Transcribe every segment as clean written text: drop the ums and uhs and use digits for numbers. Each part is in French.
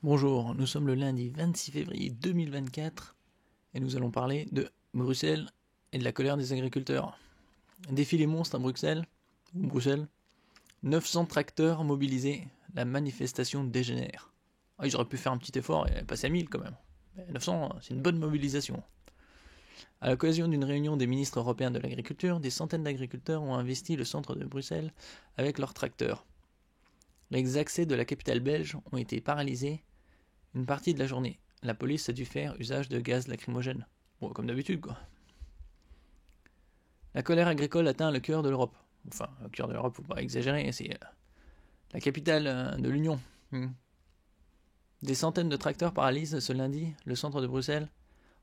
Bonjour, nous sommes le lundi 26 février 2024 et nous allons parler de Bruxelles et de la colère des agriculteurs. Défilé monstre à Bruxelles, 900 tracteurs mobilisés, la manifestation dégénère. Ah, ils auraient pu faire un petit effort et passer à 1000 quand même. Mais 900, c'est une bonne mobilisation. À l'occasion d'une réunion des ministres européens de l'agriculture, des centaines d'agriculteurs ont investi le centre de Bruxelles avec leurs tracteurs. Les accès de la capitale belge ont été paralysés une partie de la journée. La police a dû faire usage de gaz lacrymogène. Bon, comme d'habitude, quoi. La colère agricole atteint le cœur de l'Europe. Enfin, le cœur de l'Europe, faut pas exagérer, c'est la capitale de l'Union. Des centaines de tracteurs paralysent ce lundi le centre de Bruxelles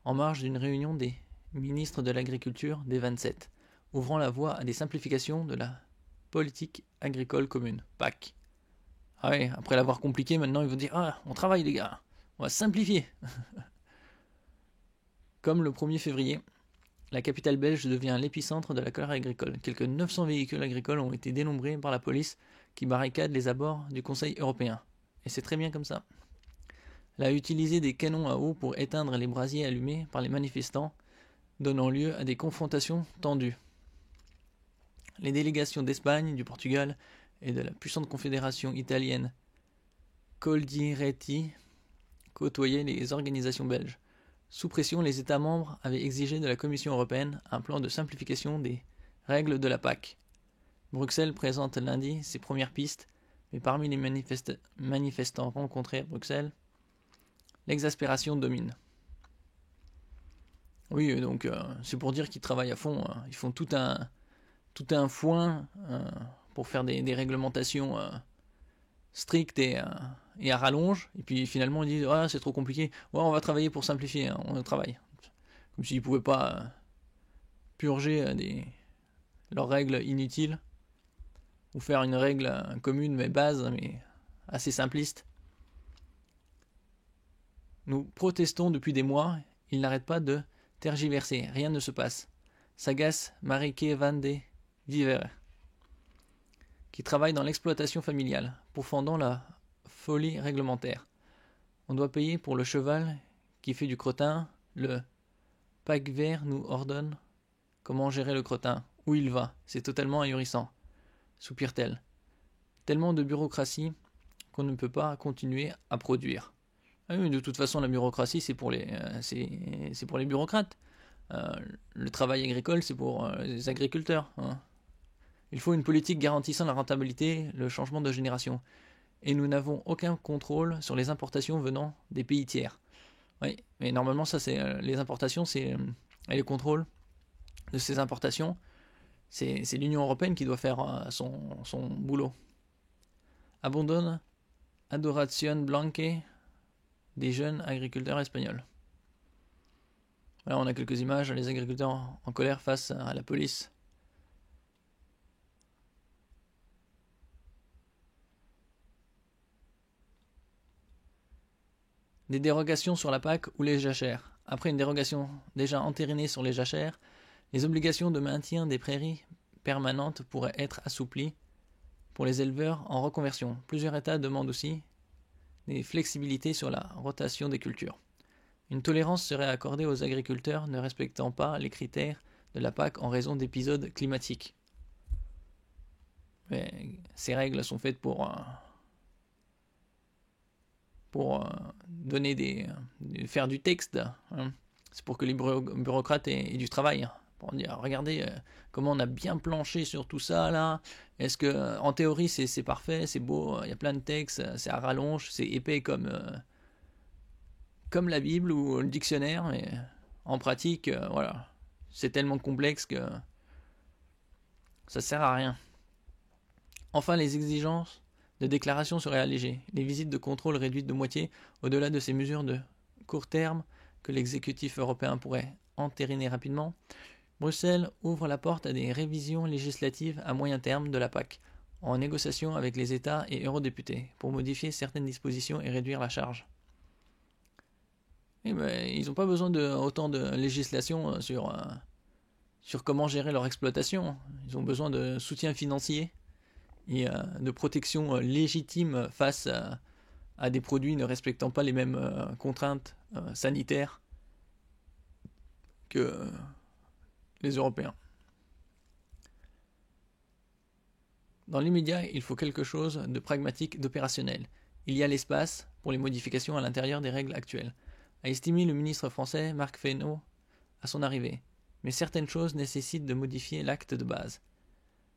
en marge d'une réunion des ministres de l'agriculture des 27, ouvrant la voie à des simplifications de la politique agricole commune, PAC. Ah ouais, après l'avoir compliqué, maintenant ils vont dire « Ah, on travaille les gars, on va simplifier !» Comme le 1er février, la capitale belge devient l'épicentre de la colère agricole. Quelques 900 véhicules agricoles ont été dénombrés par la police qui barricade les abords du Conseil européen. Et c'est très bien comme ça. Elle a utilisé des canons à eau pour éteindre les brasiers allumés par les manifestants, donnant lieu à des confrontations tendues. Les délégations d'Espagne, du Portugal et de la puissante confédération italienne Coldiretti côtoyaient les organisations belges. Sous pression, les États membres avaient exigé de la Commission européenne un plan de simplification des règles de la PAC. Bruxelles présente lundi ses premières pistes, mais parmi les manifestants rencontrés à Bruxelles, l'exaspération domine. Oui, donc c'est pour dire qu'ils travaillent à fond. Ils font tout un foin pour faire des réglementations strictes et à rallonge. Et puis finalement ils disent ah c'est trop compliqué. Ouais, on va travailler pour simplifier. On travaille. Comme s'ils ne pouvaient pas purger leurs règles inutiles ou faire une règle commune mais base mais assez simpliste. Nous protestons depuis des mois. Ils n'arrêtent pas de tergiverser. Rien ne se passe. S'agace Marieke van de Viver, qui travaille dans l'exploitation familiale, pourfendant la folie réglementaire. On doit payer pour le cheval qui fait du crottin. Le pack vert nous ordonne comment gérer le crottin. Où il va, c'est totalement ahurissant, soupire-t-elle. Tellement de bureaucratie qu'on ne peut pas continuer à produire. Ah oui, de toute façon, la bureaucratie, c'est pour les bureaucrates. Le travail agricole, c'est pour les agriculteurs. Il faut une politique garantissant la rentabilité, le changement de génération. Et nous n'avons aucun contrôle sur les importations venant des pays tiers. Oui, mais normalement, ça, c'est les importations, et le contrôle de ces importations, c'est l'Union européenne qui doit faire son boulot. Abandonne Adoración Blanque des jeunes agriculteurs espagnols. Là, on a quelques images, les agriculteurs en colère face à la police. Des dérogations sur la PAC ou les jachères. Après une dérogation déjà entérinée sur les jachères, les obligations de maintien des prairies permanentes pourraient être assouplies pour les éleveurs en reconversion. Plusieurs États demandent aussi des flexibilités sur la rotation des cultures. Une tolérance serait accordée aux agriculteurs ne respectant pas les critères de la PAC en raison d'épisodes climatiques. Mais ces règles sont faites pour faire du texte. C'est pour que les bureaucrates aient du travail. Pour dire, regardez comment on a bien planché sur tout ça là. Est-ce que en théorie c'est parfait, c'est beau, il y a plein de textes, c'est à rallonge, c'est épais comme la Bible ou le dictionnaire, mais en pratique, voilà, c'est tellement complexe que ça sert à rien. Enfin, les exigences de déclaration seraient allégées, les visites de contrôle réduites de moitié au-delà de ces mesures de court terme que l'exécutif européen pourrait entériner rapidement. Bruxelles ouvre la porte à des révisions législatives à moyen terme de la PAC, en négociation avec les États et eurodéputés, pour modifier certaines dispositions et réduire la charge. Et ben, ils n'ont pas besoin d'autant de législation sur comment gérer leur exploitation. Ils ont besoin de soutien financier et de protection légitime face à des produits ne respectant pas les mêmes contraintes sanitaires que les Européens. Dans l'immédiat, il faut quelque chose de pragmatique, d'opérationnel. Il y a l'espace pour les modifications à l'intérieur des règles actuelles, a estimé le ministre français Marc Fesneau à son arrivée. Mais certaines choses nécessitent de modifier l'acte de base.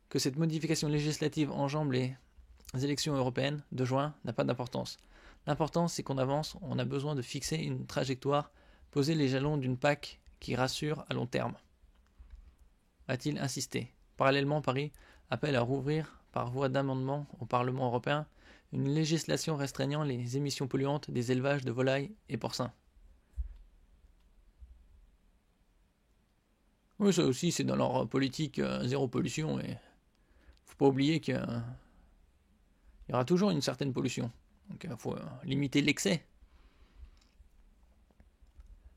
Que cette modification législative enjambe les élections européennes de juin n'a pas d'importance. L'important, c'est qu'on avance, on a besoin de fixer une trajectoire, poser les jalons d'une PAC qui rassure à long terme. A-t-il insisté. Parallèlement, Paris appelle à rouvrir, par voie d'amendement au Parlement européen, une législation restreignant les émissions polluantes des élevages de volailles et porcins. Oui, ça aussi, c'est dans leur politique zéro pollution. Et faut pas oublier qu'il y aura toujours une certaine pollution. Donc il faut limiter l'excès.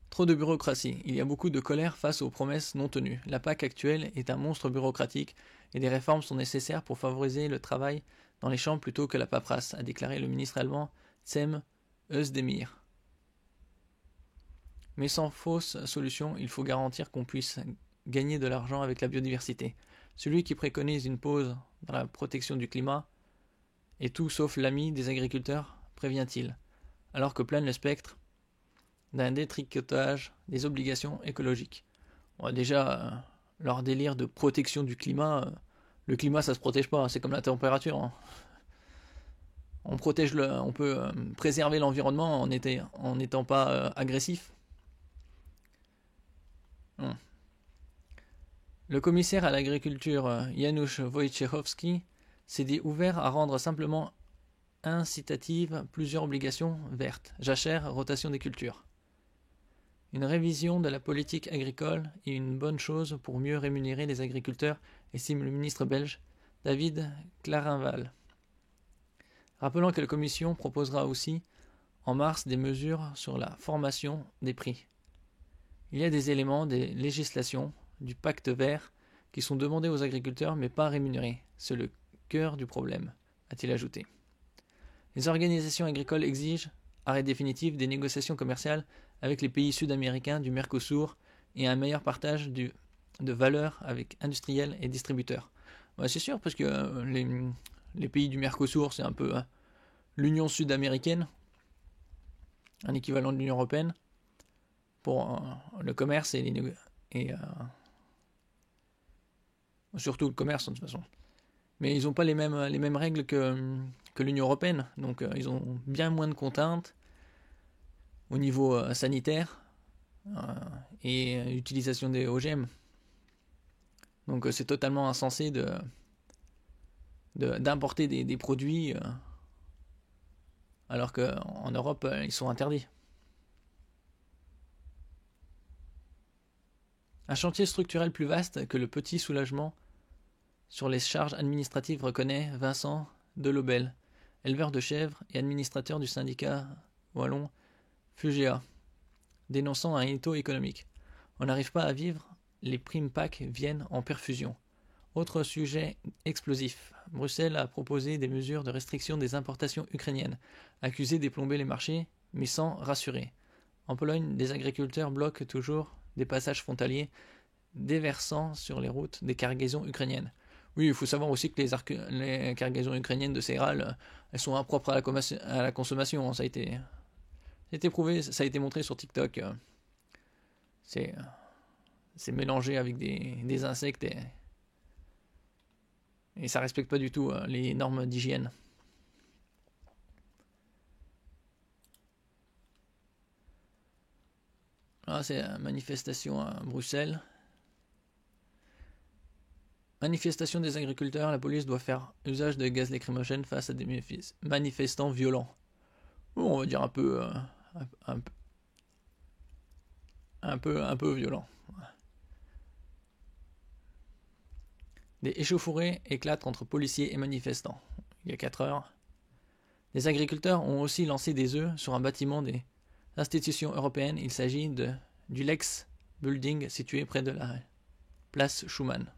Trop de bureaucratie. Il y a beaucoup de colère face aux promesses non tenues. La PAC actuelle est un monstre bureaucratique et des réformes sont nécessaires pour favoriser le travail dans les champs plutôt que la paperasse, a déclaré le ministre allemand Cem Özdemir. Mais sans fausse solution, il faut garantir qu'on puisse gagner de l'argent avec la biodiversité. Celui qui préconise une pause dans la protection du climat est tout sauf l'ami des agriculteurs, prévient-il, alors que plane le spectre d'un détricotage des obligations écologiques. Bon, déjà, leur délire de protection du climat, le climat ça se protège pas, c'est comme la température. Hein. On peut préserver l'environnement en n'étant pas agressif. Non. Le commissaire à l'agriculture Janusz Wojciechowski s'est dit ouvert à rendre simplement incitatives plusieurs obligations vertes, jachère, rotation des cultures. Une révision de la politique agricole est une bonne chose pour mieux rémunérer les agriculteurs, estime le ministre belge David Clarinval. Rappelant que la Commission proposera aussi en mars des mesures sur la formation des prix. Il y a des éléments des législations du pacte vert qui sont demandés aux agriculteurs mais pas rémunérés. C'est le cœur du problème, a-t-il ajouté. Les organisations agricoles exigent arrêt définitif des négociations commerciales avec les pays sud-américains du Mercosur et un meilleur partage de valeur avec industriels et distributeurs. Ouais, c'est sûr, parce que les pays du Mercosur, c'est un peu l'Union sud-américaine, un équivalent de l'Union européenne, pour le commerce et surtout le commerce, de toute façon. Mais ils n'ont pas les mêmes règles que l'Union européenne, donc ils ont bien moins de contraintes au niveau sanitaire et utilisation des OGM. Donc c'est totalement insensé d'importer des produits alors qu'en Europe ils sont interdits. Un chantier structurel plus vaste que le petit soulagement sur les charges administratives, reconnaît Vincent Delobel, éleveur de chèvres et administrateur du syndicat wallon Fugea, dénonçant un étau économique. On n'arrive pas à vivre, les primes PAC viennent en perfusion. Autre sujet explosif. Bruxelles a proposé des mesures de restriction des importations ukrainiennes, accusées d'éplomber les marchés, mais sans rassurer. En Pologne, des agriculteurs bloquent toujours des passages frontaliers, déversant sur les routes des cargaisons ukrainiennes. Oui, il faut savoir aussi que les cargaisons ukrainiennes de céréales, elles sont impropres à la consommation. Ça a été prouvé, ça a été montré sur TikTok. C'est mélangé avec des insectes et ça respecte pas du tout les normes d'hygiène. Là, c'est la manifestation à Bruxelles. Manifestation des agriculteurs, la police doit faire usage de gaz lacrymogène face à des manifestants violents. On va dire un peu violent. Des échauffourées éclatent entre policiers et manifestants. Il y a 4 heures. Les agriculteurs ont aussi lancé des œufs sur un bâtiment des institutions européennes. Il s'agit du Lex Building situé près de la place Schuman.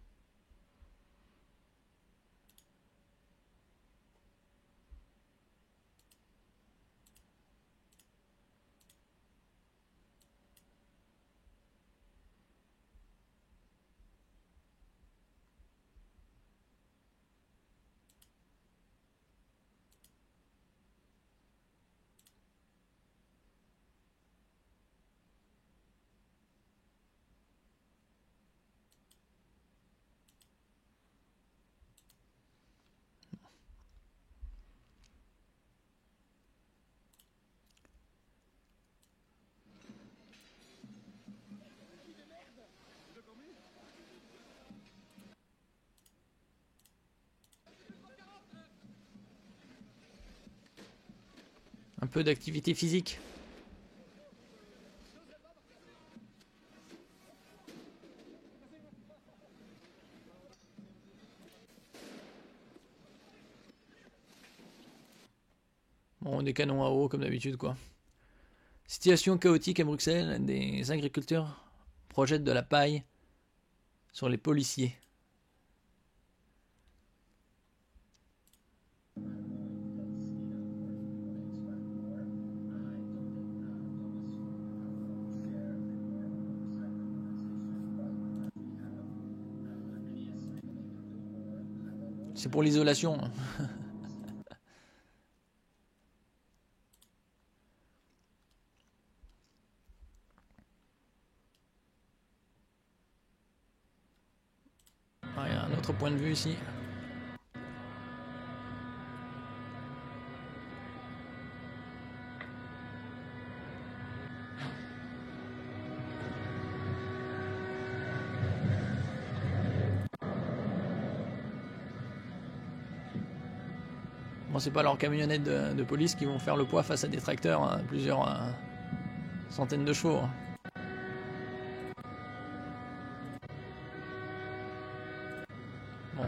peu d'activité physique. Bon, des canons à eau comme d'habitude quoi. Situation chaotique à Bruxelles, des agriculteurs projettent de la paille sur les policiers. C'est pour l'isolation. Ah, il y a un autre point de vue ici. Bon, c'est pas leurs camionnettes de police qui vont faire le poids face à des tracteurs à plusieurs centaines de chevaux. Bon.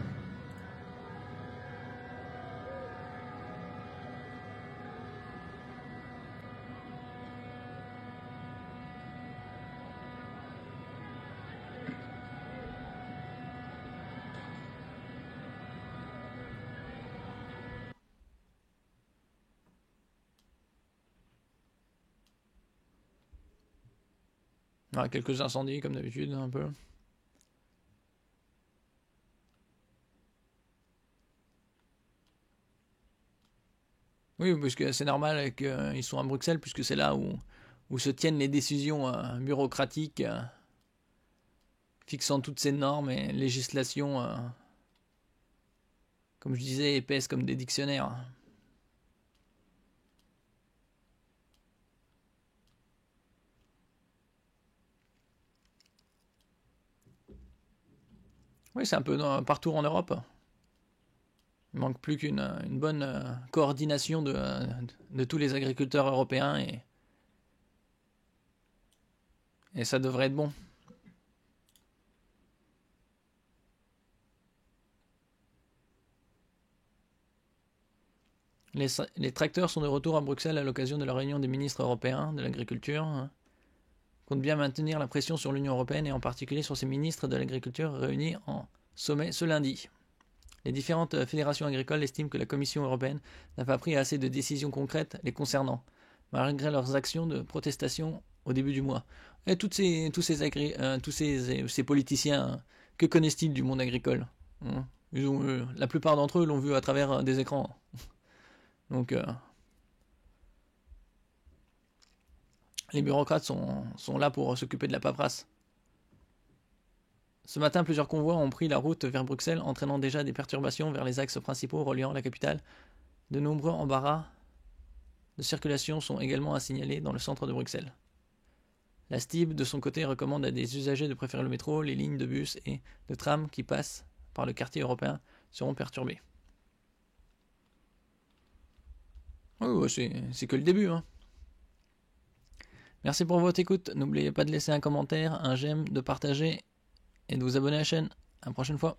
Ah, quelques incendies comme d'habitude, un peu. Oui, parce que c'est normal qu'ils sont à Bruxelles, puisque c'est là où se tiennent les décisions bureaucratiques fixant toutes ces normes et législations, comme je disais, épaisses comme des dictionnaires. Oui, c'est un peu partout en Europe. Il manque plus qu'une bonne coordination de tous les agriculteurs européens et ça devrait être bon. Les tracteurs sont de retour à Bruxelles à l'occasion de la réunion des ministres européens de l'agriculture. Compte bien maintenir la pression sur l'Union européenne et en particulier sur ses ministres de l'agriculture réunis en sommet ce lundi. Les différentes fédérations agricoles estiment que la Commission européenne n'a pas pris assez de décisions concrètes les concernant, malgré leurs actions de protestation au début du mois. Et tous ces politiciens, que connaissent-ils du monde agricole? La plupart d'entre eux l'ont vu à travers des écrans. Donc, les bureaucrates sont là pour s'occuper de la paperasse. Ce matin, plusieurs convois ont pris la route vers Bruxelles, entraînant déjà des perturbations vers les axes principaux reliant la capitale. De nombreux embarras de circulation sont également à signaler dans le centre de Bruxelles. La STIB, de son côté, recommande à des usagers de préférer le métro. Les lignes de bus et de tram qui passent par le quartier européen seront perturbées. Oui, c'est que le début. Hein. Merci pour votre écoute. N'oubliez pas de laisser un commentaire, un j'aime, de partager et de vous abonner à la chaîne. À la prochaine fois.